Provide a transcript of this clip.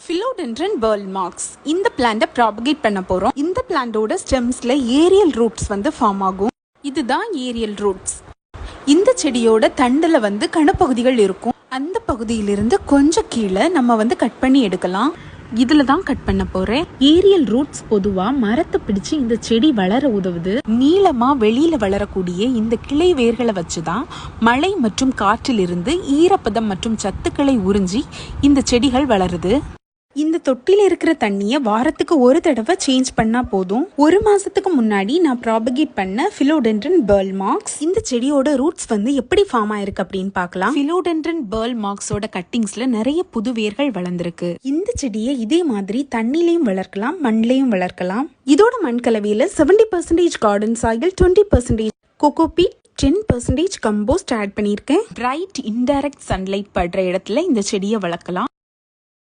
Philodendron burl marks. இந்த பிளான்ட்டை propagate பண்ண போறோம். இந்த பிளான்ட்டோட ஸ்டெம்ஸ்ல ஏரியல் ரூட்ஸ் ஃபார்ம் ஆகும். இதுதான் ஏரியல் ரூட்ஸ். இந்த செடியோட தண்டுல கணப்பகுதிகள் இருக்கும். அந்த பகுதியிலிருந்து கொஞ்சம் கீழே நம்ம கட் பண்ணி எடுக்கலாம். இதுல தான் கட் பண்ண போறேன். ஏரியல் ரூட்ஸ் பொதுவா மரத்தை பிடிச்சு இந்த செடி வளர உதவுது. நீளமா வெளியில வளரக்கூடிய இந்த கிளை வேர்களை வச்சுதான் மழை மற்றும் காற்றிலிருந்து ஈரப்பதம் மற்றும் சத்துக்களை உறிஞ்சி இந்த செடிகள் வளருது. இந்த தொட்டில இருக்கிற தண்ணியை வாரத்துக்கு ஒரு தடவை சேஞ்ச் பண்ணா போதும். ஒரு மாசத்துக்கு முன்னாடி நான் ப்ராபகேட் பண்ண Philodendron burl marks. இந்த செடியோட ரூட்ஸ் எப்படி ஃபார்ம் ஆயிருக்கு அப்படின்னு பார்க்கலாம். Philodendron burl marksோட கட்டிங்ஸ்ல நிறைய புது வேர்கள் வளர்ந்துருக்கு. இந்த செடியை இதே மாதிரி தண்ணிலையும் வளர்க்கலாம், மண்ணிலையும் வளர்க்கலாம். இதோட மண் கலவையில 70% garden soil, 20% cocopeat, 10% compost add பண்ணியிருக்கேன். பிரைட் இன்டைரக்ட் சன்லைட் படுற இடத்துல இந்த செடியை வளர்க்கலாம்.